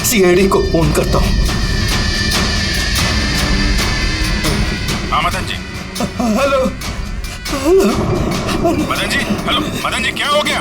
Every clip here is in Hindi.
सीआईडी को फोन करता हूँ। हाँ Madan ji. Hello hello Madan ji, hello Madan ji, क्या हो गया?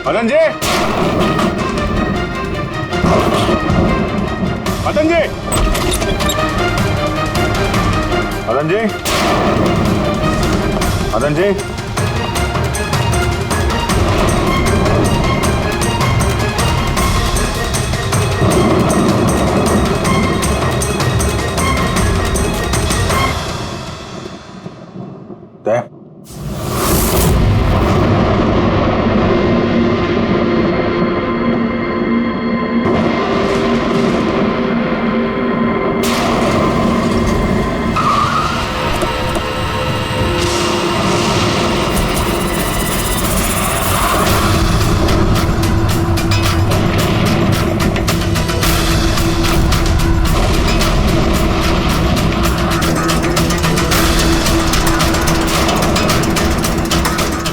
मदन जी, मदन जी, मदन जी, मदन जी,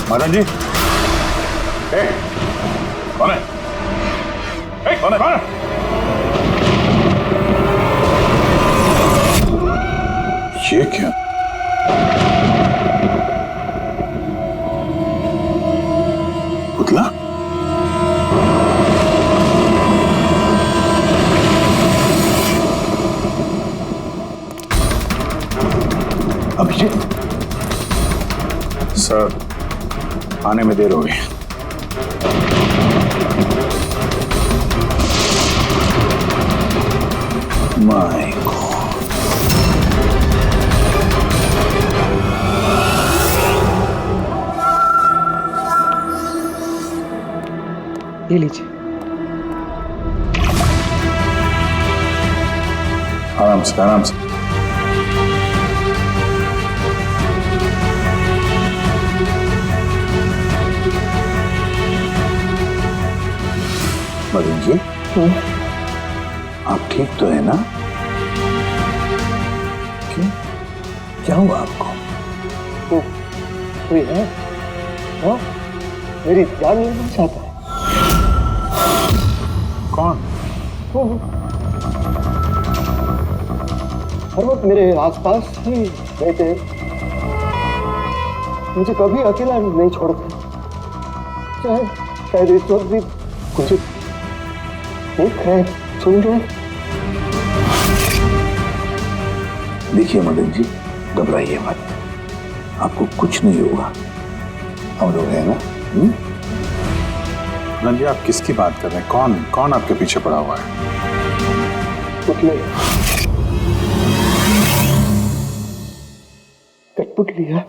मदन जी, कौन है? कौन है? कौन है? ये क्या? पुतला? अभिजीत सर, आने में देर हो गई। माय गॉड, ये लीजिए। आराम से आराम से। मदन जी, आप ठीक तो है ना? क्यों? क्या हुआ आपको? कोई है? हाँ? मेरी जान लेना चाहता है। कौन? हर वक्त मेरे आसपास ही रहते हैं, मुझे कभी अकेला नहीं छोड़ते। शायद इस वक्त भी मुझे देख रहे, सुन रहे। देखिए मदन जी, घबराइए मत, आपको कुछ नहीं होगा, हम लोग हैं ना। मदन जी, आप किसकी बात कर रहे हैं? कौन कौन आपके पीछे पड़ा हुआ है? पुतले कठपुतली है।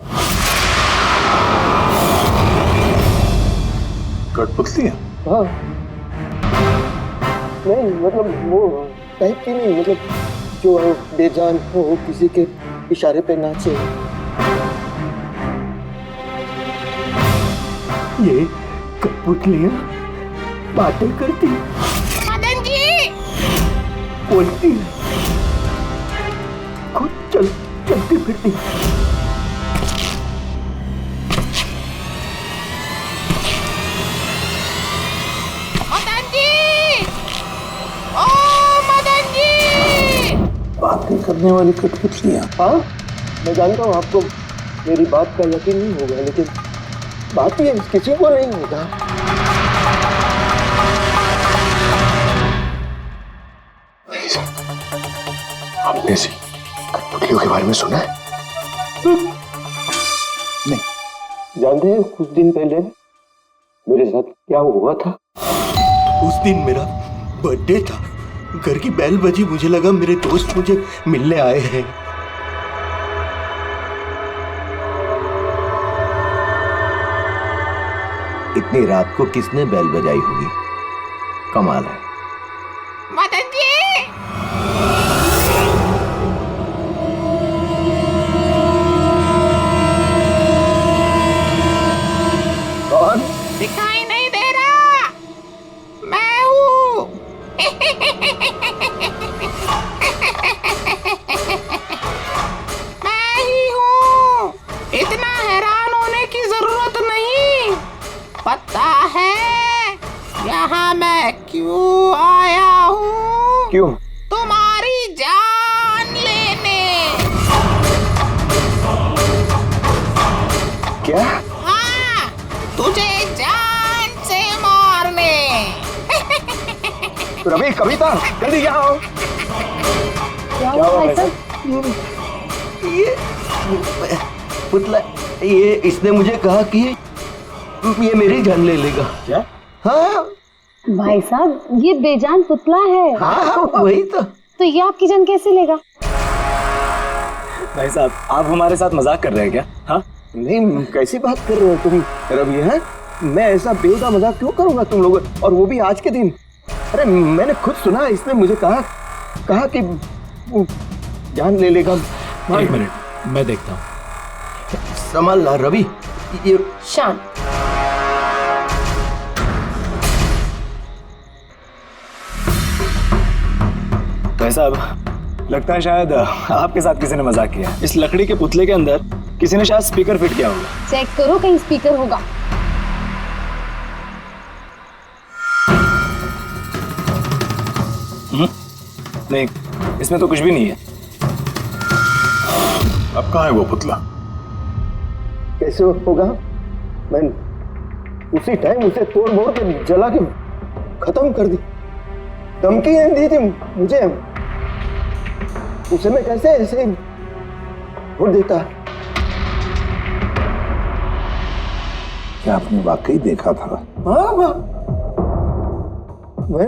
कठपुतली है? हाँ, नहीं मतलब वो टाइप की नहीं, मतलब जो बेजान हो, किसी के इशारे पे नाचे। ये कठपुतलियाँ बातें करती, मदन जी, बोलती, खुद चलती फिरती। मदन जी, ओ मदन जी। बातें करने वाली कठपुतलियां। हाँ, मैं जानता हूँ आपको मेरी बात का यकीन नहीं होगा, लेकिन बात ये किसी को नहीं होगा। आपने से कठपुतलियों के बारे में सुना है? नहीं। जानते हैं कुछ दिन पहले मेरे साथ क्या हुआ था? उस दिन मेरा बर्थडे था, घर की बेल बजी, मुझे लगा मेरे दोस्त मुझे मिलने आए हैं। इतनी रात को किसने बेल बजाई होगी? कमाल है। मदन जी, कौन? दिखाई नहीं दे रहा, मैं हूँ। मैं ही हूँ। इतना हैरान होने की जरूरत नहीं। पता है यहाँ मैं क्यों आया हूँ? क्यों? तुम्हारी जान लेने। क्या? हाँ, तुझे जान से मारने। रवि, कविता, जल्दी यहाँ आओ। क्या हुआ भाई साहब? ये पुतला, ये इसने मुझे कहा कि ये मेरी जान ले लेगा। क्या? हाँ भाई साहब, ये बेजान पुतला है। हाँ, वही तो ये आपकी जान कैसे लेगा? भाई साहब, आप हमारे साथ मजाक कर रहे हैं क्या? हाँ, नहीं, कैसी बात कर रहे हो तुम रवि? है, मैं ऐसा बेहुदा मजाक क्यों करूंगा तुम लोग, और वो भी आज के दिन? अरे मैंने खुद सुना, इसने मुझे कहा कि वो जान ले लेगा। एक मिनट, मैं देखता हूँ। संभाल ला रवि। ये शांत। भाई साहब, लगता है शायद आपके साथ किसी ने मजाक किया। इस लकड़ी के पुतले के अंदर किसी ने शायद स्पीकर फिट किया होगा। चेक करो, कहीं स्पीकर होगा। नहीं, इसमें तो कुछ भी नहीं है। अब कहाँ है वो पुतला? कैसे होगा? मैं उसी टाइम उसे तोड़ मोड़ के जला के खत्म कर दी। धमकी दी थी मुझे, उसे मैं कैसे ऐसे छोड़ देता? क्या आपने वाकई देखा था? हाँ, मैं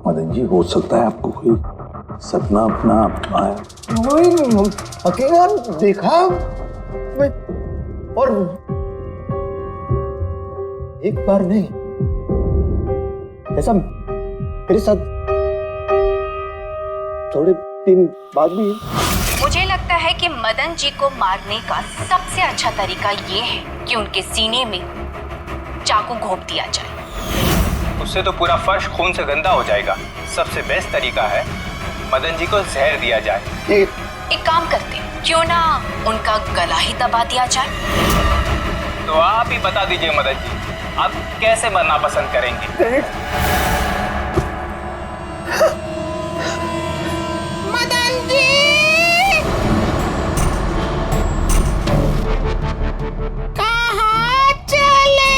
मदन जी, हो सकता है आपको कोई सपना अपना आया। वही अकेला देखा मैं, और एक बार नहीं, ऐसा मेरे साथ थोड़े दिन बाद भी। मुझे लगता है कि मदन जी को मारने का सबसे अच्छा तरीका ये है कि उनके सीने में चाकू घोंप दिया जाए। उससे तो पूरा फर्श खून से गंदा हो जाएगा। सबसे बेस्ट तरीका है मदन जी को जहर दिया जाए। एक काम करते हैं, क्यों ना उनका गला ही दबा दिया जाए? तो आप ही बता दीजिए मदन जी, आप कैसे मरना पसंद करेंगे? मदन जी, कहाँ चले?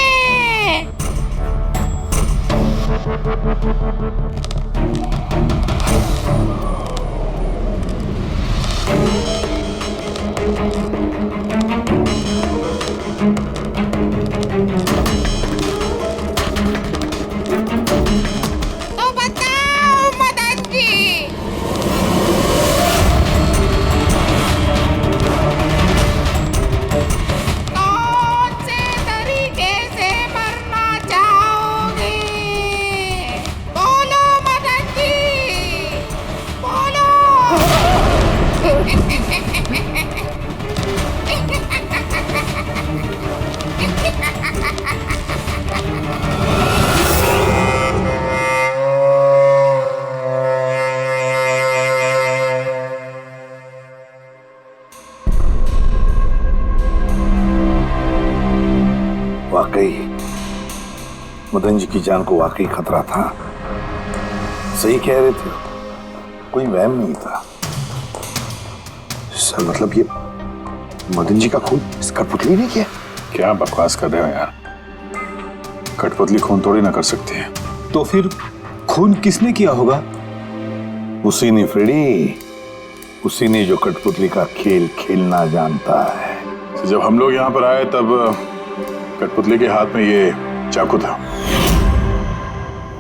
मदन जी की जान को वाकई खतरा था। सही कह रहे थे, कोई वहम नहीं था। सर मतलब ये मदन जी का खून इस कठपुतली ने किया? क्या बकवास कर रहे हो यार, कठपुतली खून थोड़ी ना कर सकती है। तो फिर खून किसने किया होगा? उसी ने फ्रेडी, उसी ने जो कठपुतली का खेल खेलना जानता है। तो जब हम लोग यहाँ पर आए तब कठपुतली के हाथ में ये चाकू था।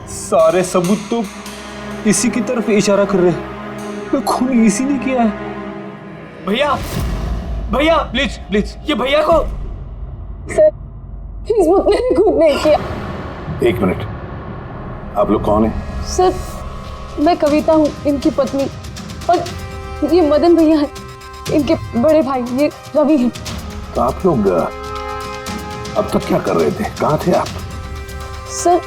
सारे सबूत तो इसी की तरफ इशारा कर रहे हैं। खून इसी ने किया है। भैया भैया प्लीज प्लीज, ये भैया को। सर इस पुतले ने खुद नहीं किया। एक मिनट, आप लोग कौन हैं? सर मैं कविता हूँ, इनकी पत्नी, और ये मदन भैया है, इनके बड़े भाई, ये रवि हैं। तो आप लोग अब तक क्या कर रहे थे? कहाँ थे आप? सर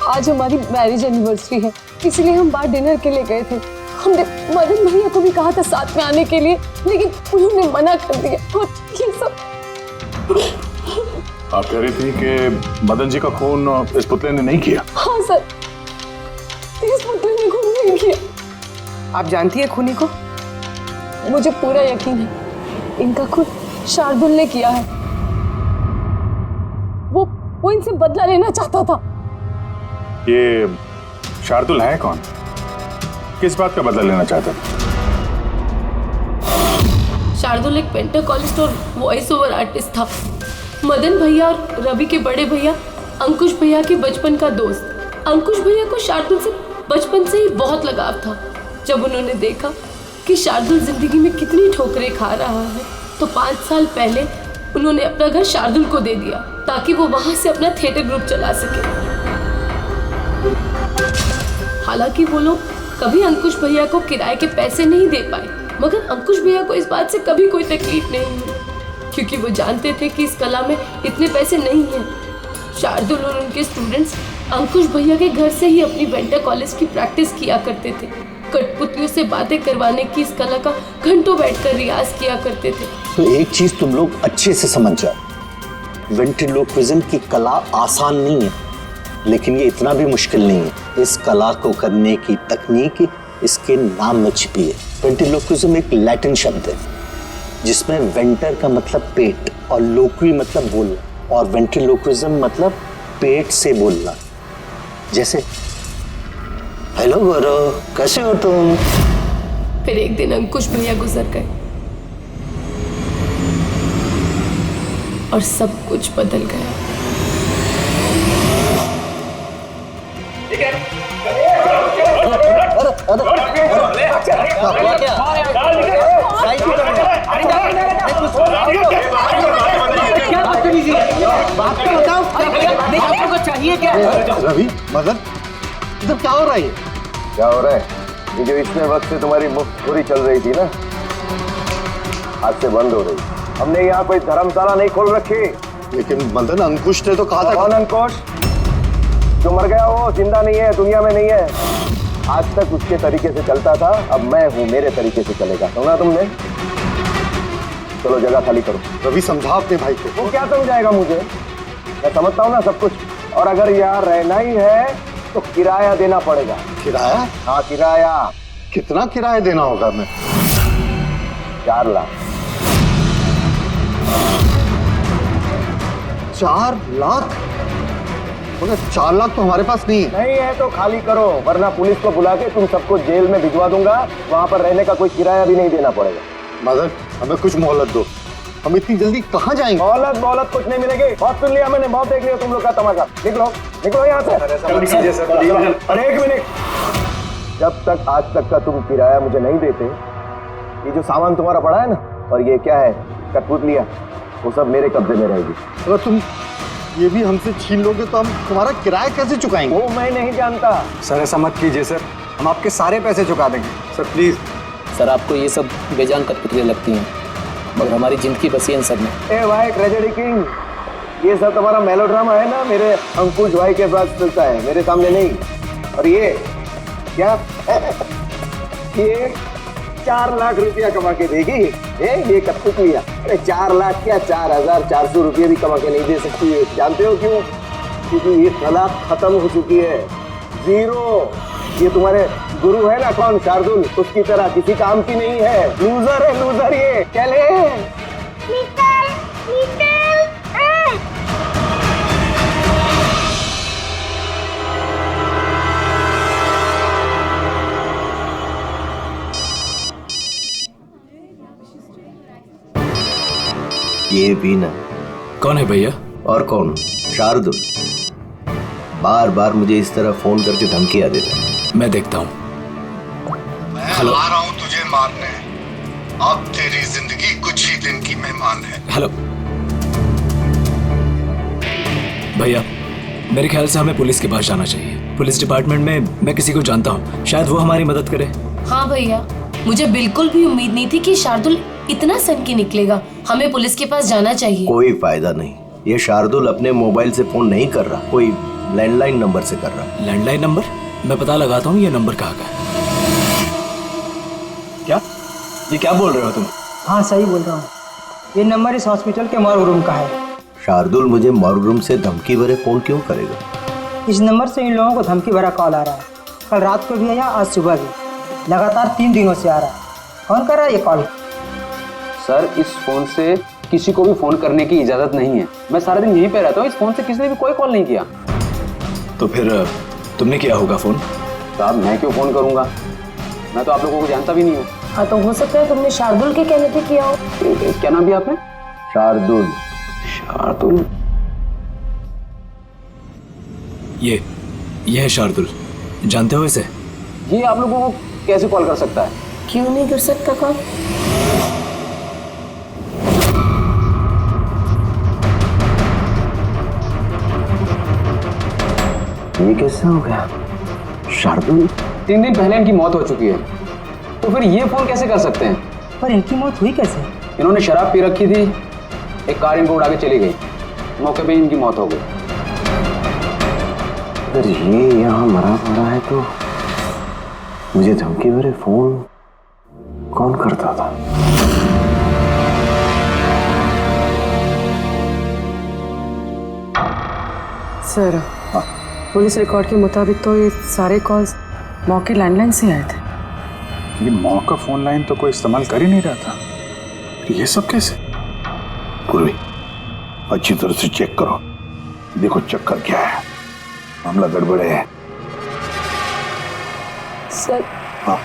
आज हमारी मैरिज एनिवर्सरी है, इसलिए हम बाहर डिनर के लिए गए थे। हमने मदन भैया को भी कहा था साथ में आने के लिए, लेकिन उन्होंने मना कर दिया। और ये सब आप कह रही थी कि मदन जी का खून इस पुतले ने नहीं किया? हाँ सर, इस पुतले ने खून नहीं किया। आप जानती है खूनी को? मुझे पूरा यकीन है, इनका खून शार्दुल ने किया है। वो इनसे बदला लेना चाहता था। ये शार्दुल है कौन? किस बात का बदला लेना चाहता था? शार्दुल एक पेंटाकोलिस्ट और वॉइस ओवर आर्टिस्ट था। मदन भैया और रवि के बड़े भैया अंकुश भैया के बचपन का दोस्त। अंकुश भैया को शार्दुल से बचपन से ही बहुत लगाव था। जब उन्होंने देखा कि शार्दुल जिंदगी में कितनी ठोकरें खा रहा है, तो 5 साल पहले उन्होंने अपना घर शार्दुल को दे दिया ताकि वो वहां से अपना थिएटर ग्रुप चला सके। हालांकि वो लोग कभी अंकुश भैया को किराए के पैसे नहीं दे पाए, मगर अंकुश भैया को इस बात से कभी कोई तकलीफ नहीं हुई, क्योंकि वो जानते थे कि इस कला में इतने पैसे नहीं हैं। शार्दुल और उनके स्टूडेंट्स अंकुश भैया के घर से ही अपनी पेंटाकोलिस्ट की प्रैक्टिस किया करते थे। कठपुतलियों से बातें करवाने की इस कला का घंटों बैठकर रियाज किया करते थे। तो एक चीज तुम लोग अच्छे से समझ जाओ, वेंट्रिलोक्विज्म की कला आसान नहीं है, लेकिन ये इतना भी मुश्किल नहीं है। इस कला को करने की तकनीक इसके नाम में छिपी है। वेंट्रिलोक्विज्म एक लैटिन शब्द है जिसमें वेंटर का मतलब पेट और लोक्वी मतलब बोलना, और वेंट्रिलोक्विज्म मतलब पेट से बोलना। जैसे हेलो गौरव, कैसे हो तुम? फिर एक दिन अंकुश भैया गुजर गए और सब कुछ बदल गया। रवि, मदन, इधर क्या हो रहा है? क्या हो रहा है? ये जो इतने वक्त से तुम्हारी मुफ्तखोरी चल रही थी ना, आज से बंद हो रही। हमने यहाँ कोई धर्मशाला नहीं खोल रखी। लेकिन मदन, अंकुश ने तो कहा था। कौन अंकुश? जो मर गया वो जिंदा नहीं है, दुनिया में नहीं है। आज तक उसके तरीके से चलता था, अब मैं हूँ, मेरे तरीके से चलेगा। सुना तुमने? चलो जगह खाली करो। रवि, समझा अपने भाई को। वो क्या समझाएगा मुझे? मैं समझता हूँ ना सब कुछ। और अगर यहाँ रहना ही है तो किराया देना पड़ेगा। किराया? हाँ किराया। कितना किराया देना होगा? मैं 4 लाख। 4 लाख? मगर 4 लाख तो हमारे पास नहीं है। नहीं है तो खाली करो, वरना पुलिस को बुला के तुम सबको जेल में भिजवा दूंगा। वहां पर रहने का कोई किराया भी नहीं देना पड़ेगा। मदन, हमें कुछ मोहलत दो। हम इतनी जल्दी कहाँ जाएंगे? मोहलत कुछ नहीं मिलेगी। बहुत सुन लिया मैंने, बहुत देख लिया तुम लोग का तमाशा। निकलो निकलो यहाँ से। अरे एक मिनट, जब तक आज तक का तुम किराया मुझे नहीं देते, ये जो सामान तुम्हारा पड़ा है ना, और ये क्या है, कठपुतलियां, वो सब मेरे कब्जे में रहेगी। अगर तुम ये भी हमसे छीन लोगे तो हम तुम्हारा किराया कैसे चुकाएंगे? वो मैं नहीं जानता। सर ऐसा मत कीजिए सर, हम आपके सारे पैसे चुका देंगे सर, प्लीज। सर आपको ये सब बेजान कठपुतलियां लगती हैं, मगर हमारी जिंदगी बसी है इन सब में। ए भाई ट्रेजेडी किंग, ये सब तुम्हारा मेलोड्रामा है ना, मेरे अंकुश भाई के पास चलता है, मेरे सामने नहीं। और ये क्या ये 4 लाख रुपया कमा के देगी ये कठपुतलियां? अरे 4 लाख क्या, 4,400 रुपये भी कमा के नहीं दे सकती है। जानते हो क्यों? क्योंकि ये कला खत्म हो चुकी है, जीरो। ये तुम्हारे गुरु है ना कौन, शार्दुल, उसकी तरह किसी काम की नहीं है, लूजर है लूजर ये। चले निकल निकल ये भी ना। कौन है भैया? और कौन? शार्दुल। बार बार मुझे इस तरह फोन करके धमकियां देता है। मैं देखता हूँ। मैं आ रहा हूँ तुझे मारने। अब तेरी जिंदगी कुछ ही दिन की मेहमान है। हेलो भैया, मेरे ख्याल से हमें पुलिस के पास जाना चाहिए। पुलिस डिपार्टमेंट में मैं किसी को जानता हूँ, शायद वो हमारी मदद करे। हाँ भैया, मुझे बिल्कुल भी उम्मीद नहीं थी कि शार्दुल इतना सनकी निकलेगा। हमें पुलिस के पास जाना चाहिए। कोई फायदा नहीं, ये शार्दुल अपने मोबाइल से फोन नहीं कर रहा, कोई लैंडलाइन नंबर से कर रहा। Landline number? मैं पता लगाता हूँ ये नंबर कहाँ का है। क्या? ये क्या बोल रहे हो तुम? हाँ सही बोल रहा हूँ, ये नंबर इस हॉस्पिटल के मॉर्ग रूम का है। शार्दुल मुझे मॉर्ग रूम से धमकी भरे फोन क्यों करेगा? इस नंबर से इन लोगों को धमकी भरा कॉल आ रहा है। कल रात को भी आया, आज सुबह भी, लगातार 3 दिनों से आ रहा है। कौन कर रहा है ये कॉल? सर, इस फोन से किसी को भी फोन करने की इजाजत नहीं है। मैं सारा दिन यहीं पे रहता हूँ, इस फोन से किसी ने भी कोई कॉल नहीं किया। तो फिर तुमने किया होगा फोन? साहब, मैं क्यों फोन करूंगा? मैं तो आप लोगों को जानता भी नहीं हूँ। हाँ तो हो सकता है तुमने शार्दुल के कहने पे किया हो। क्या नाम दिया आपने? शार्दुल। शार्दुल? ये है शार्दुल, जानते हो इसे? ये आप लोगों को कैसे कॉल कर सकता है? क्यों नहीं कर सकता कॉल? ये कैसे हो गया? शार्दुल 3 दिन पहले इनकी मौत हो चुकी है, तो फिर ये फोन कैसे कर सकते हैं? पर इनकी मौत हुई कैसे? इन्होंने शराब पी रखी थी, एक कार इनको उड़ा के चली गई, मौके पे इनकी मौत हो गई। अगर ये यहाँ मरा पड़ा है तो मुझे धमकी भरे फोन कौन करता था? सर, पुलिस रिकॉर्ड के मुताबिक तो ये सारे कॉल्स मौके लैंडलाइन से आए थे। ये मौका फोन लाइन तो कोई इस्तेमाल कर ही नहीं रहा था। ये सब कैसे? पूर्वी, अच्छी तरह से चेक करो, देखो चक्कर क्या है, मामला गड़बड़ है। सर, हाँ,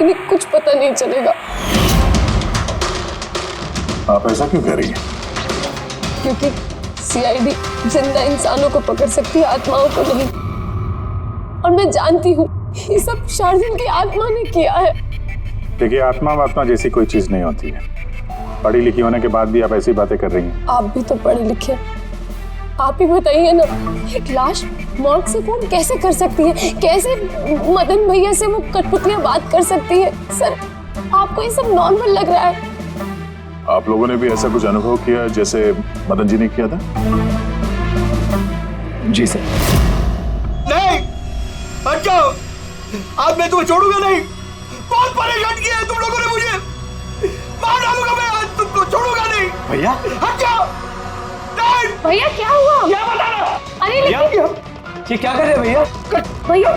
इन्हें कुछ पता नहीं चलेगा। आप ऐसा क्यों कह रही हैं? क्योंकि सीआईडी जिंदा इंसानों को पकड़ सकती है, आत्माओं को नहीं। और मैं जानती हूँ ये सब शार्दुल की आत्मा ने किया है। देखिए, आत्मा जैसी कोई चीज नहीं होती है। पढ़ी लिखी होने के बाद भी आप ऐसी बातें कर रही हैं। आप भी तो पढ़े लिखे, आप ही बताइए ना, एक लाश मॉर्ग से फोन कैसे कर सकती है? कैसे मदन भैया से वो कठपुतलियां बात कर सकती है? सर, आपको ये सब नॉर्मल लग रहा है? आप लोगों ने भी ऐसा कुछ अनुभव किया जैसे मदन जी ने किया था? जी सर। नहीं, हट जाओ, आज मैं तुम्हें छोड़ूंगा नहीं। बहुत परेशान किया है तुम लोगों ने मुझे, मार डालूंगा मैं, आज तुमको छोड़ूंगा नहीं। भैया, हट जाओ। नहीं भैया, क्या हुआ? क्या बताना? अरे भैया, ये क्या कर रहे हैं भैया? भैया,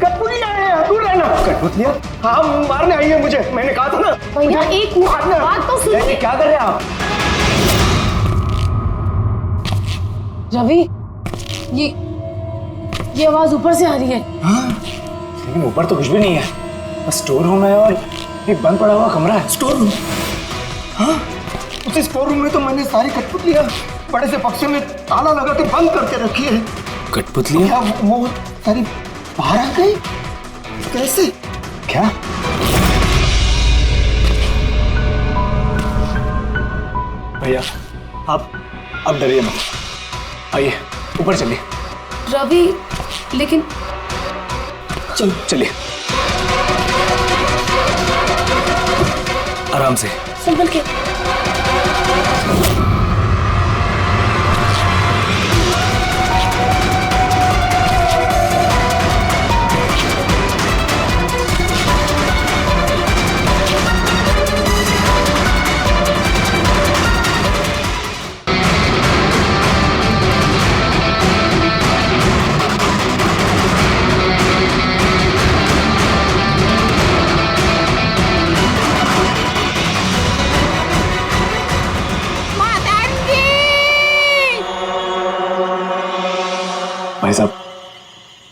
कठपुतलियां हैं, दूर रहना। कठपुतलियां? हाँ, मारने आई है मुझे, मैंने कहा था ना। भैया, एक बात तो सुनिए। क्या कर रहे हैं आप? रवि, ये आवाज ऊपर से आ रही है। हाँ, लेकिन ऊपर तो कुछ भी नहीं है, बस स्टोर रूम है और एक बंद पड़ा हुआ कमरा है। Store room? हाँ, उस स्टोर रूम में तो मैंने सारी कठपुतलियां बड़े से बक्से में ताला लगा के बंद करके रखी है। कठपुतलियां? क्या वो सारी बाहर आ गई? कैसे? क्या? भैया, आप डरिए मत, आइए ऊपर चलिए। रवि, लेकिन चलिए आराम से, संभल के।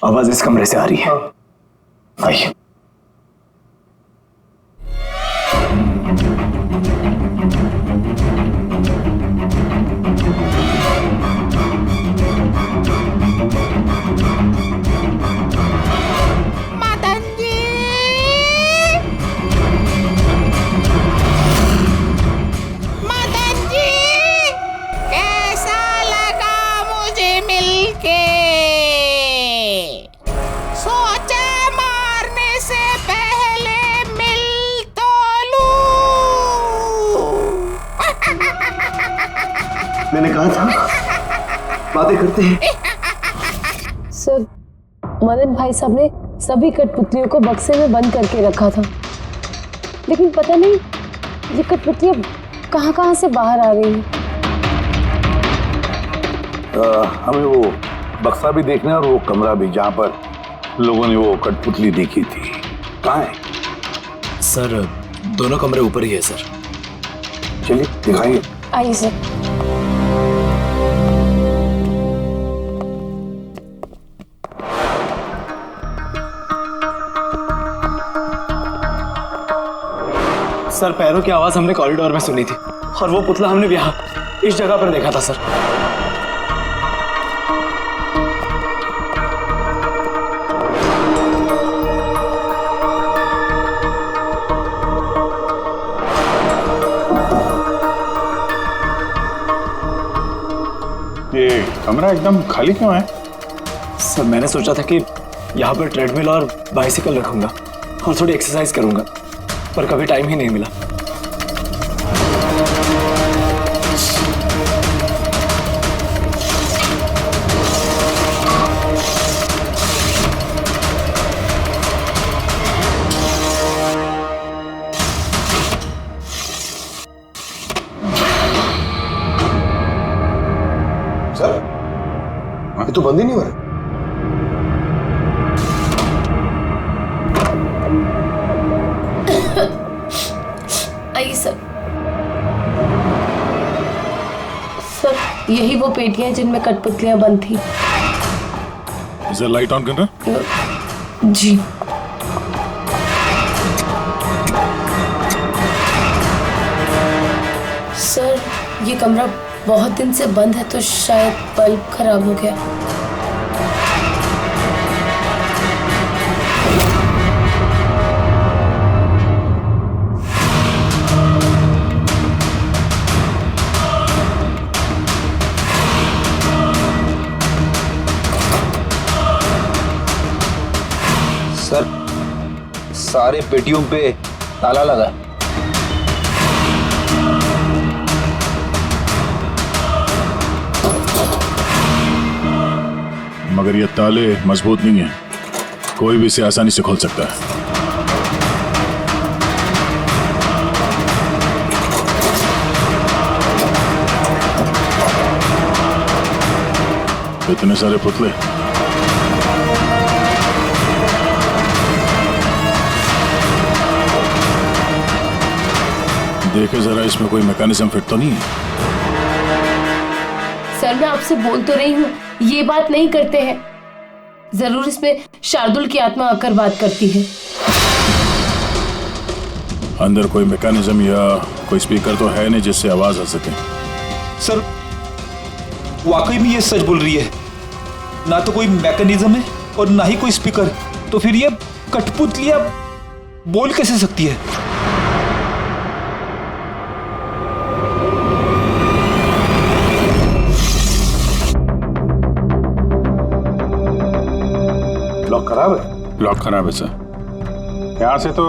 आवाज इस कमरे से आ रही है। आइए। मैंने कहा था बातें करते हैं। सर, मदन भाई साहब ने सभी कठपुतलियों को बक्से में बंद करके रखा था, लेकिन पता नहीं ये कठपुतलियां कहां से बाहर आ रही हैं। हमें वो बक्सा भी देखना है और वो कमरा भी जहाँ पर लोगों ने वो कठपुतली देखी थी। कहाँ है सर? दोनों कमरे ऊपर ही है सर। चलिए दिखाइए। आइए सर। सर, पैरों की आवाज हमने कॉरिडोर में सुनी थी और वो पुतला हमने भी यहाँ इस जगह पर देखा था सर। ये कमरा एकदम खाली क्यों है? सर, मैंने सोचा था कि यहाँ पर ट्रेडमिल और बाइसिकल रखूंगा और थोड़ी एक्सरसाइज करूंगा, पर कभी टाइम ही नहीं मिला। सर, ये तो बंद ही नहीं हो रहा। आइए सर। सर, यही वो पेटियां हैं जिनमें कठपुतलियां बंद थी। इसे लाइट ऑन करना। जी। सर, ये कमरा बहुत दिन से बंद है तो शायद बल्ब खराब हो गया। सर, सारे पेटियों पे ताला लगा है। मगर ये ताले मजबूत नहीं है, कोई भी इसे आसानी से खोल सकता है। इतने सारे पुतले, देखे जरा, इसमें कोई मैकेनिज्म फिट तो नहीं है। सर, मैं आपसे बोल तो रही हूँ, ये बात नहीं करते हैं। जरूर इसमें शार्दुल की आत्मा आकर बात करती है। अंदर कोई मैकेनिज्म या कोई स्पीकर तो है नहीं जिससे आवाज आ सके। सर, वाकई में ये सच बोल रही है। ना तो कोई मैकेनिज्म है और ना ही कोई स्पीकर, तो फिर ये कठपुतलियां बोल कैसे सकती है? लॉक खराब है? लॉक खराब है सर। यहाँ से तो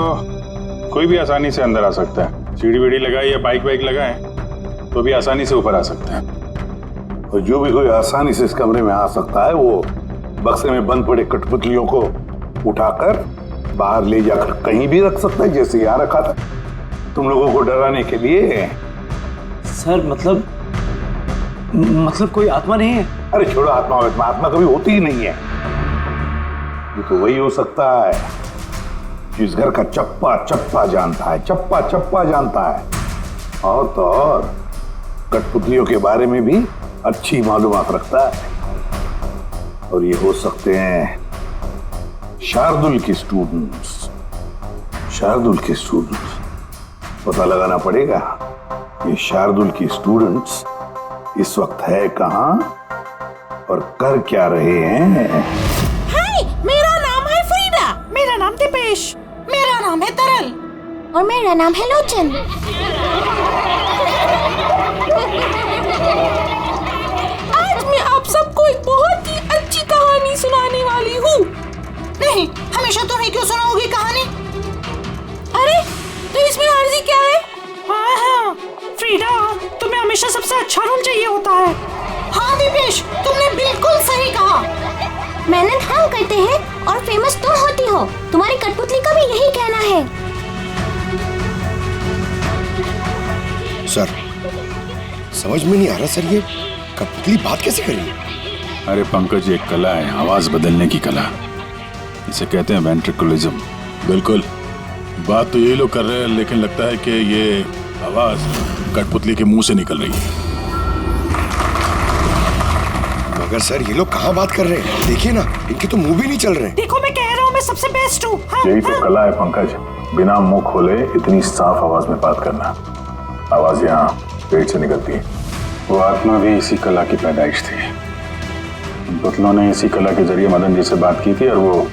कोई भी आसानी से अंदर आ सकता है। सीढ़ी वीढ़ी लगाए या बाइक वाइक लगाए तो भी आसानी से ऊपर आ सकता है। और जो भी कोई आसानी से इस कमरे में आ सकता है वो बक्से में बंद पड़े कठपुतलियों को उठाकर बाहर ले जाकर कहीं भी रख सकता है, जैसे यहाँ रखा था तुम लोगों को डराने के लिए। सर, मतलब कोई आत्मा नहीं है? अरे छोड़ो, आत्मा कभी होती ही नहीं है। ये तो वही हो सकता है जिस घर का चप्पा चप्पा जानता है, चप्पा चप्पा जानता है। और तो और कठपुतलियों के बारे में भी अच्छी मालूमात रखता है। और ये हो सकते हैं शार्दुल के स्टूडेंट्स पता लगाना पड़ेगा ये शार्दुल की स्टूडेंट्स इस वक्त है कहां और कर क्या रहे हैं। हाय, मेरा नाम है फ्रीडा। मेरा नाम दीपेश। मेरा नाम है तरल। और मेरा नाम है लोचन। आज मैं आप सबको एक बहुत ही अच्छी कहानी सुनाने वाली हूँ। नहीं, हमेशा तुम्हें क्यों सुनाओगी कहानी? अरे, तो इसमें अर्जी क्या है? हाँ, फ्रीडा, तुम्हें हमेशा सबसे अच्छा रोल चाहिए होता है। हाँ दीपेश, तुमने बिल्कुल सही कहा। मेहनत हम करते हैं और फेमस तुम होती हो। तुम्हारी कठपुतली का भी यही कहना है। सर, समझ में नहीं आ रहा सर, ये कठपुतली बात कैसे करी? अरे पंकज, एक कला है आवाज बदलने की कला। इसे कहते हैं वेंट्रिकुलिज्म। बिल्कुल, बात तो यही लोग कर रहे हैं, लेकिन लगता है कि ये आवाज कठपुतली के मुंह से निकल रही है। मगर सर, ये लोग कहाँ बात कर रहे हैं? देखिए ना, इनके तो मुंह भी नहीं चल रहे। देखो, मैं कह रहा हूँ मैं सबसे बेस्ट हूँ। यही तो कला है पंकज, बिना मुंह खोले इतनी साफ आवाज में बात करना। आवाज यहाँ पेट से निकलती है। वो आत्मा भी इसी कला की पैदाइश थी। उन पुतलों ने इसी कला के जरिए मदन जी से बात की थी और वो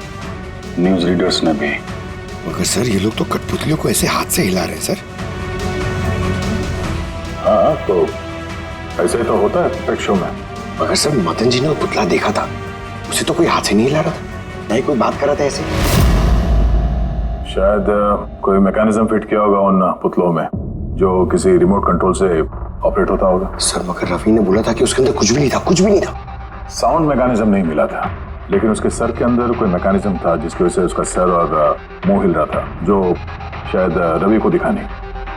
न्यूज रीडर्स ने भी। मगर सर, ये लोग तो कठपुतलियों को ऐसे हाथ से हिला रहे हैं सर। हाँ, तो ऐसे तो होता है प्रत्येक शो में। मगर सर, मदन जी ने वो पुतला देखा था, उसे तो कोई हाथ से नहीं हिला रहा था, नहीं कोई बात कर रहा था ऐसे। शायद कोई मैकेनिज्म फिट किया होगा उन पुतलों में, जो किसी रिमोट कंट्रोल से ऑपरेट होता होगा। सर, मगर रवि ने बोला था कि उसके अंदर कुछ भी नहीं था, कुछ भी नहीं था। साउंड मैकेनिज्म नहीं मिला था, लेकिन उसके सर के अंदर कोई मैकेनिज्म था जिसकी वजह से उसका सर और मुंह हिल रहा था, जो शायद रवि को दिखाने।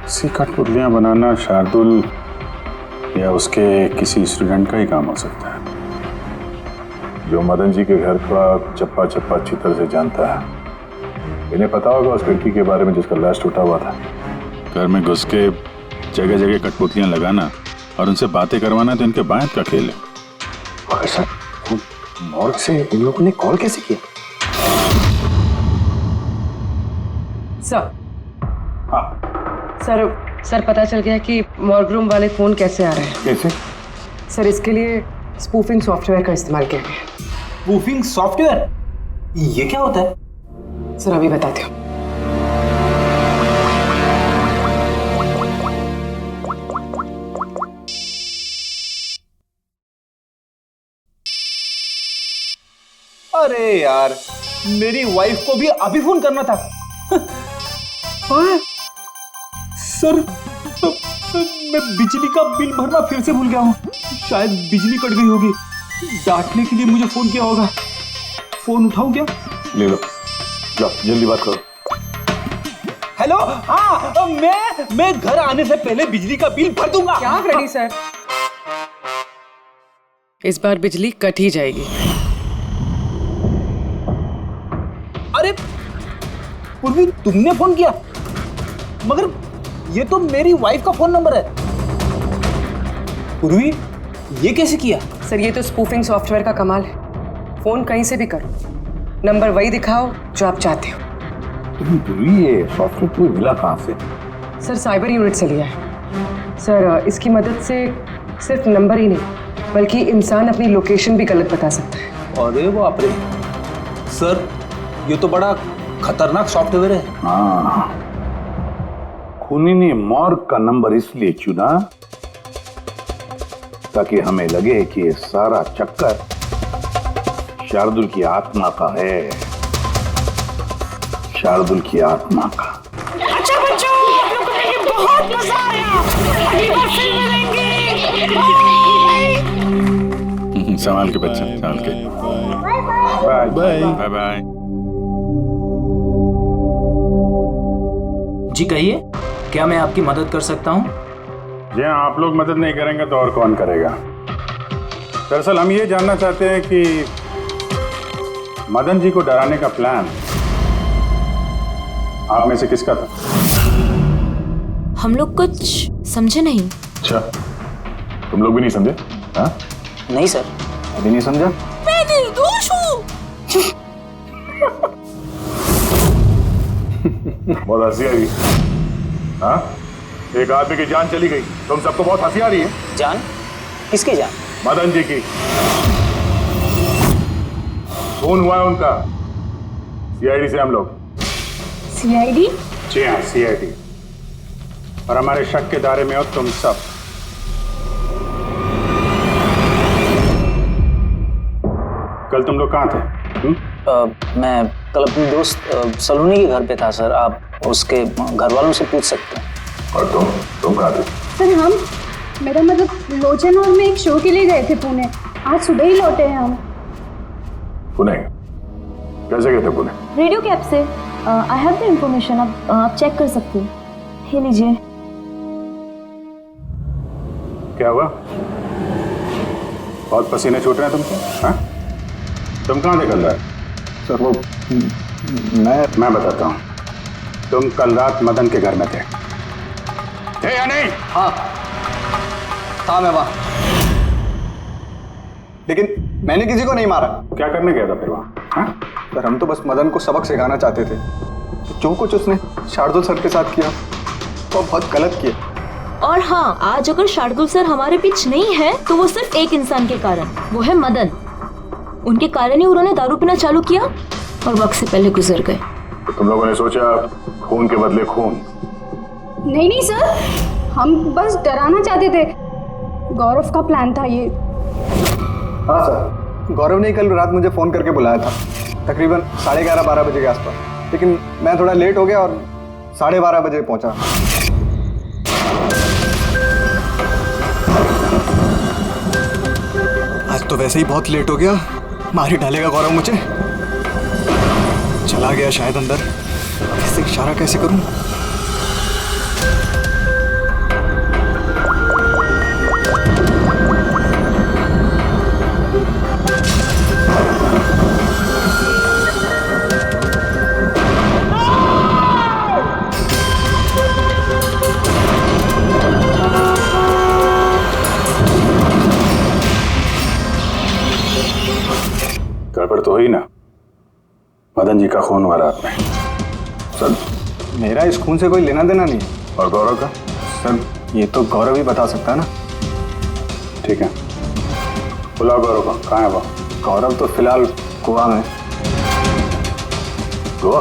इसी कठपुतलियां बनाना शार्दुल या उसके किसी स्टूडेंट का ही काम हो सकता है, जो मदन जी के घर का चप्पा चप्पा अच्छी तरह से जानता है। इन्हें पता होगा उस खिड़की के बारे में जिसका लाश टूटा हुआ था। घर में घुस के जगह जगह कठपुतलियां लगाना और उनसे बातें करवाना तो इनके बायत का खेल है। मगर सर, मॉर्ग से इन लोगों ने कॉल कैसे किया? सर, सर पता चल गया कि मॉर्ग रूम वाले फोन कैसे आ रहे हैं। कैसे? सर, इसके लिए स्पूफिंग सॉफ्टवेयर का इस्तेमाल किया गया। Spoofing software? ये क्या होता है? सर, अभी बताती हूँ। अरे यार, मेरी वाइफ को भी अभी फोन करना था। सर, मैं बिजली का बिल भरना फिर से भूल गया हूँ। शायद बिजली कट गई होगी। डांटने के लिए मुझे फोन किया होगा। फोन उठाऊं क्या? ले लो, जाओ जल्दी बात करो। हेलो, हाँ, मैं घर आने से पहले बिजली का बिल भर दूंगा। क्या फ्रेडी सर, इस बार बिजली कट ही जाएगी। अरे पूर्वी, तुमने फोन किया? मगर ये तो मेरी वाइफ का फोन नंबर है। पूर्वी, ये कैसे किया? सर, ये तो स्पूफिंग सॉफ्टवेयर का कमाल है। फोन कहीं से भी करो, नंबर वही दिखाओ जो आप चाहते हो। ये सॉफ्टवेयर तुम्हें मिला कहाँ से? सर, साइबर यूनिट से लिया है। सर, इसकी मदद से सिर्फ नंबर ही नहीं बल्कि इंसान अपनी लोकेशन भी गलत बता सकता है। अरे बाप रे सर, ये तो बड़ा खतरनाक सॉफ्टवेयर है। हाँ, खूनी ने मॉर्ग का नंबर इसलिए चुना ताकि हमें लगे कि ये सारा चक्कर शार्दुल की आत्मा का है। शार्दुल की आत्मा का। अच्छा बच्चों, आप लोगों को मिलके बहुत मजा आया। अगली बार फिर मिलेंगे। बाय। संभाल के बच्चे, संभाल के। Bye bye bye. जी कहिए, क्या मैं आपकी मदद कर सकता हूँ? जी हाँ, आप लोग मदद नहीं करेंगे तो और कौन करेगा? दरअसल हम ये जानना चाहते हैं कि मदन जी को डराने का प्लान आप में से किसका था? हम लोग कुछ समझे नहीं। अच्छा, तुम लोग भी नहीं समझे? हाँ? नहीं सर। अभी नहीं समझा? मैं निर्दोष हूँ। बहुत हंसी आ रही है। हाँ, एक आदमी की जान चली गई, तुम सबको बहुत हंसी आ रही है। जान? किसकी जान? मदन जी की। खून हुआ है उनका सीआईडी से हम लोग। सीआईडी? जी हाँ, सीआईडी। और हमारे शक के दायरे में हो तुम सब। कल तुम लोग कहाँ थे? मैं कल अपने दोस्त सलोनी के घर पे था सर। आप उसके घर वालों से पूछ सकते हैं। और तुम कहाँ थे? सर हम, मेरा मतलब लोचन और मैं एक शो के लिए गए थे पुणे। आज सुबह ही लौटे हैं हम। पुणे? कैसे गए थे पुणे? रेडियो कैब से। आई हैव द इंफॉर्मेशन, आप चेक कर सकते हो। ये लीजिए। क्या हुआ? बहुत पसीने छूट रहे हैं तुमसे? हाँ? तुम कहाँ थे कल रात? सर वो मैं बताता हूँ। तुम कल रात मदन के घर में थे या नहीं? हाँ मैं वहाँ, लेकिन मैंने किसी को नहीं मारा। क्या करने गया था फिर वहाँ? हाँ? सर हम तो बस मदन को सबक सिखाना चाहते थे। जो कुछ उसने शार्दुल सर के साथ किया वो बहुत गलत किया। और हाँ, आज अगर शार्दुल सर हमारे बीच नहीं है तो वो सिर्फ एक इंसान के कारण, वो है मदन। उनके कारण ही उन्होंने दारू पीना चालू किया और वक्त से पहले गुजर गए। तो तुम लोगों ने सोचा खून के बदले खून? नहीं सर, हम बस डराना चाहते थे। गौरव का प्लान था ये। हाँ सर, गौरव ने कल रात मुझे फोन करके बुलाया था, तकरीबन 11:30-12 बजे के आसपास। लेकिन मैं थोड़ा लेट हो गया और 12:30 बजे पहुंचा। आज तो वैसे ही बहुत लेट हो गया, मार ही डालेगा गौरव मुझे। चला गया शायद अंदर, इससे इशारा कैसे करूं? गड़बड़ तो हुई ना? मदन जी का खून हुआ रात में। सर मेरा इस खून से कोई लेना देना नहीं है। और गौरव का? सर ये तो गौरव ही बता सकता है ना। ठीक है, बुलाओ गौरव को। कहाँ है वो? गौरव तो फिलहाल गोवा में। गोवा?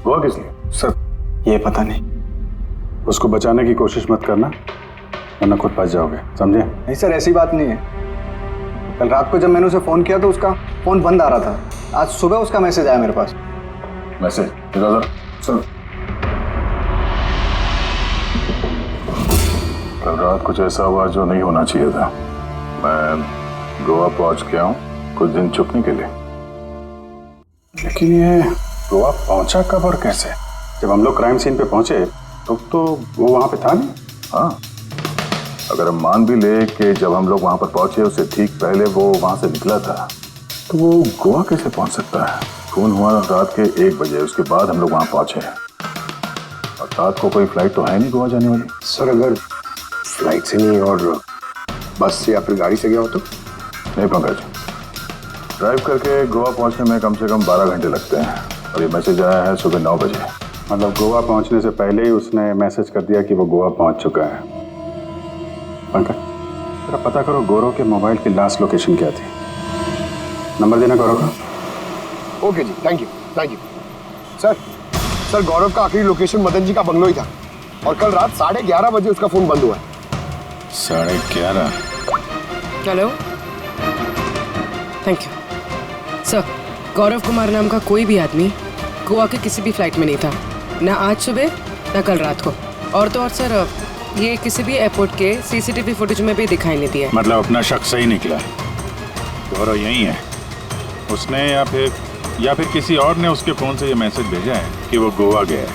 गोवा किस लिए? सर ये पता नहीं। उसको बचाने की कोशिश मत करना, वरना खुद फंस जाओगे, समझे? नहीं सर, ऐसी बात नहीं है। कल रात को जब मैंने उसे फोन किया तो उसका फोन बंद आ रहा था। आज सुबह उसका मैसेज आया मेरे पास। मैसेज? सर कल रात कुछ ऐसा हुआ जो नहीं होना चाहिए था। मैं गोवा पहुंच गया हूँ कुछ दिन छुपने के लिए। लेकिन ये गोवा पहुंचा कब और कैसे? जब हम लोग क्राइम सीन पे पहुंचे तो वो वहां पे था नहीं। हाँ, अगर हम मान भी ले कि जब हम लोग वहां पर पहुंचे उससे ठीक पहले वो वहां से निकला था, तो वो गोवा कैसे पहुंच सकता है? खून हुआ रात के 1 बजे, उसके बाद हम लोग वहां पहुंचे और रात को कोई फ्लाइट तो है नहीं गोवा जाने वाली। सर अगर फ्लाइट से नहीं और बस से या फिर गाड़ी से गया हो तो? नहीं पंकज, ड्राइव करके गोवा पहुंचने में कम से कम 12 घंटे लगते हैं और ये मैसेज आया है सुबह 9 बजे। मतलब गोवा पहुंचने से पहले ही उसने मैसेज कर दिया कि वो गोवा पहुंच चुका है। पंकज जरा पता करो गौरव के मोबाइल की लास्ट लोकेशन क्या थी। नंबर देना गौरव का। ओके जी, थैंक यू। सर गौरव का आखिरी लोकेशन मदन जी का बंगलो ही था और कल रात 11:30 बजे उसका फोन बंद हुआ है। 11:30? Hello, thank you sir. Gaurav Kumar नाम का कोई भी आदमी गोवा के किसी भी फ्लाइट में नहीं था, ना आज सुबह ना कल रात को। और तो और सर ये किसी भी एयरपोर्ट के सीसीटीवी फुटेज में भी दिखाई नहीं दिया। मतलब अपना शक सही निकला, गौरव यही है उसने या फिर किसी और ने उसके फोन से ये मैसेज भेजा है कि वो गोवा गया है।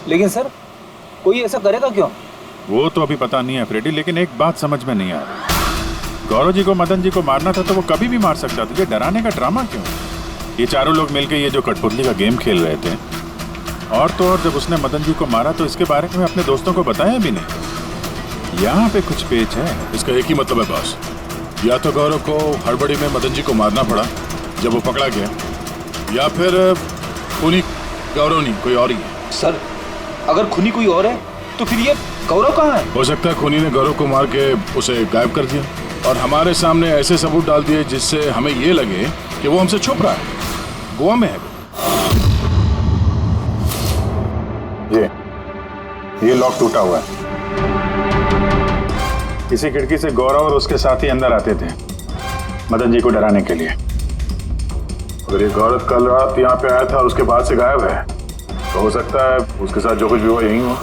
लेकिन सर कोई ऐसा करेगा क्यों? वो तो अभी पता नहीं है फ्रेडी, लेकिन एक बात समझ में नहीं आ रही। गौरव जी को मदन जी को मारना था तो वो कभी भी मार सकता था। ये डराने का ड्रामा क्यों? ये चारों लोग मिलकर ये जो कठपुतली का गेम खेल रहे थे। और तो और जब उसने मदन जी को मारा तो इसके बारे में अपने दोस्तों को बताया भी नहीं। यहाँ पे कुछ पेच है। इसका एक ही मतलब है बॉस, या तो गौरव को हड़बड़ी में मदन जी को मारना पड़ा जब वो पकड़ा गया, या फिर उन्हीं गौरव नहीं कोई और ही है। सर अगर खूनी कोई और है तो फिर ये गौरव कहाँ है? हो सकता है खूनी ने गौरव को मार के उसे गायब कर दिया और हमारे सामने ऐसे सबूत डाल दिए जिससे हमें ये लगे कि वो हमसे छुप रहा है, गोवा में है। ये लॉक टूटा हुआ है। इसी खिड़की से गौरव और उसके साथी अंदर आते थे मदन जी को डराने के लिए। अगर ये गौरव कल रात यहाँ पे आया था और उसके बाद से गायब है तो हो सकता है उसके साथ जो कुछ भी हुआ यही हुआ।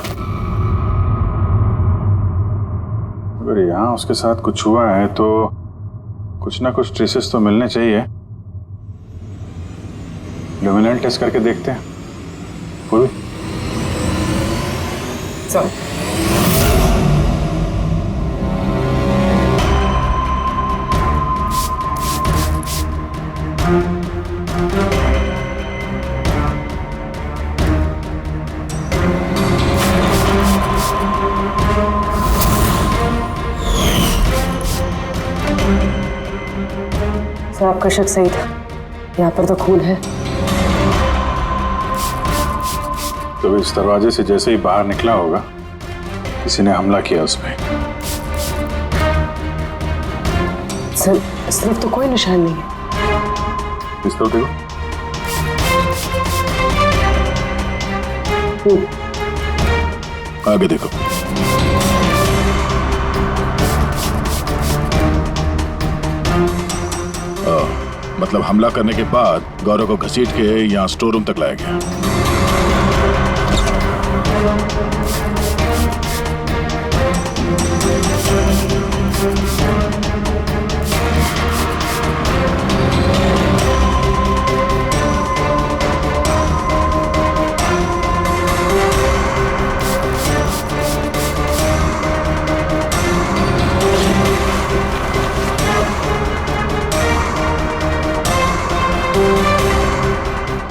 अगर यहाँ उसके साथ कुछ हुआ है तो कुछ ना कुछ ट्रेसेस तो मिलने चाहिए। लुमिनल टेस्ट करके देखते हैं। पूर्वी सर आपका शक सही था, यहाँ पर तो खून है। तो इस दरवाजे से जैसे ही बाहर निकला होगा किसी ने हमला किया उस पर। सर इस तरफ तो कोई निशान नहीं है। इस तरफ देखो। आगे देखो। मतलब हमला करने के बाद गौरव को घसीट के यहाँ स्टोर रूम तक लाया गया।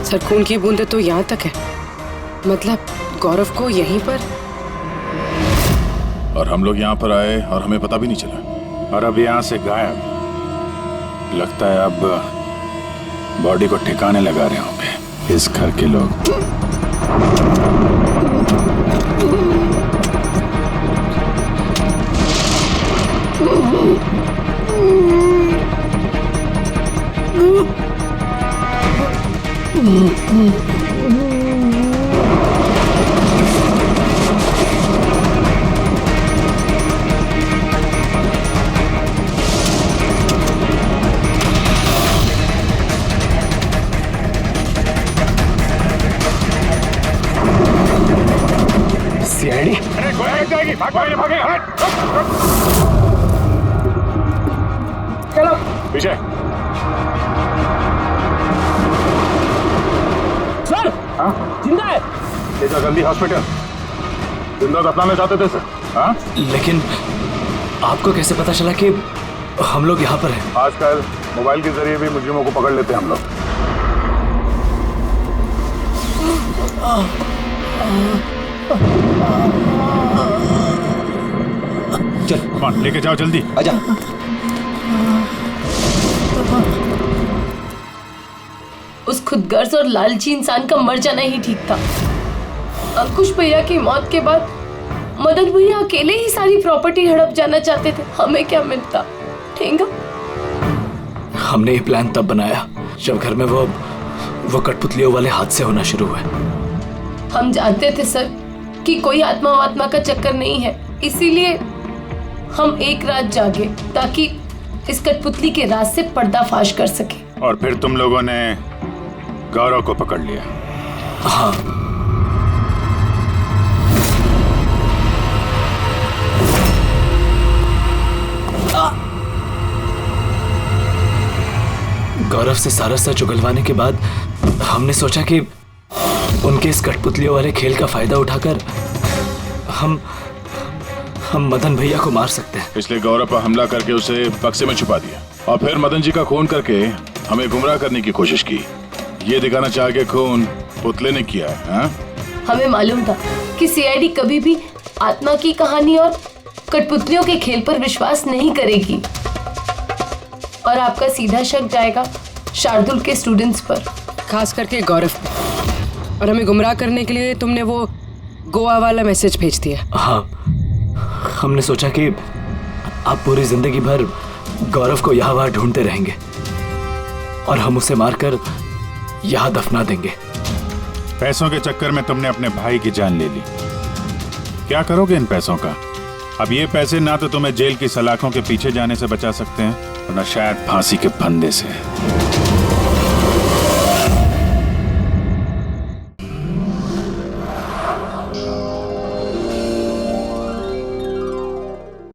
सर खून की बूंदें तो यहाँ तक है, मतलब गौरव को यहीं पर। और हम लोग यहाँ पर आए और हमें पता भी नहीं चला। और अब यहाँ से गायब। लगता है अब बॉडी को ठिकाने लगा रहे होंगे इस घर के लोग। सीआईडी? अरे गोया जाएगी, भागे, हट! चलो पीछे। सर जिंदा है। ले जाओ जल्दी हॉस्पिटल। जिंदा दफनाना चाहते थे सर। हाँ? लेकिन आपको कैसे पता चला कि हम लोग यहाँ पर हैं? आजकल मोबाइल के जरिए भी मुजरिमों को पकड़ लेते हैं हम लोग। चल लेके जाओ जल्दी। आजा। उस खुदगर्ज और लालची इंसान का मर जाना ही ठीक था। अंकुश भैया की मौत के बाद मदन भैया अकेले ही सारी प्रॉपर्टी हड़प जाना चाहते थे। हमें क्या मिलता? ठेंगा। हमने ये प्लान तब बनाया जब घर में वो कठपुतलियों वाले हादसे होना शुरू हुए। हम जानते थे सर कि कोई आत्मा का चक्कर नहीं है, इसीलिए हम एक रात जागे ताकि इस कठपुतली के राज से पर्दाफाश कर सके। और फिर तुम लोगों ने गौरव को पकड़ लिया। हाँ। गौरव से सारा सच उगलवाने के बाद हमने सोचा कि उनके इस कठपुतलियों वाले खेल का फायदा उठाकर हम मदन भैया को मार सकते हैं। इसलिए गौरव पर हमला करके उसे बक्से में छुपा दिया और फिर मदन जी का खून करके हमें गुमराह करने की कोशिश की। ये दिखाना चाह के खून पुतले ने किया है। हाँ? हमें मालूम था कि सीआईडी कभी भी आत्मा की कहानी और कठपुतलियों के खेल पर विश्वास नहीं करेगी और आपका सीधा शक जाएगा शार्दुल के स्टूडेंट्स पर, खास करके गौरव। और हमें गुमराह करने के लिए तुमने वो गोवा वाला मैसेज भेज दिया। हाँ, हमने सोचा कि आप पूरी जिंदगी भर गौरव को यहाँ वहाँ ढूंढते रहेंगे और हम उसे मारकर यहाँ दफना देंगे। पैसों के चक्कर में तुमने अपने भाई की जान ले ली। क्या करोगे इन पैसों का? अब ये पैसे ना तो तुम्हें जेल की सलाखों के पीछे जाने से बचा सकते हैं और ना शायद फांसी के फंदे से।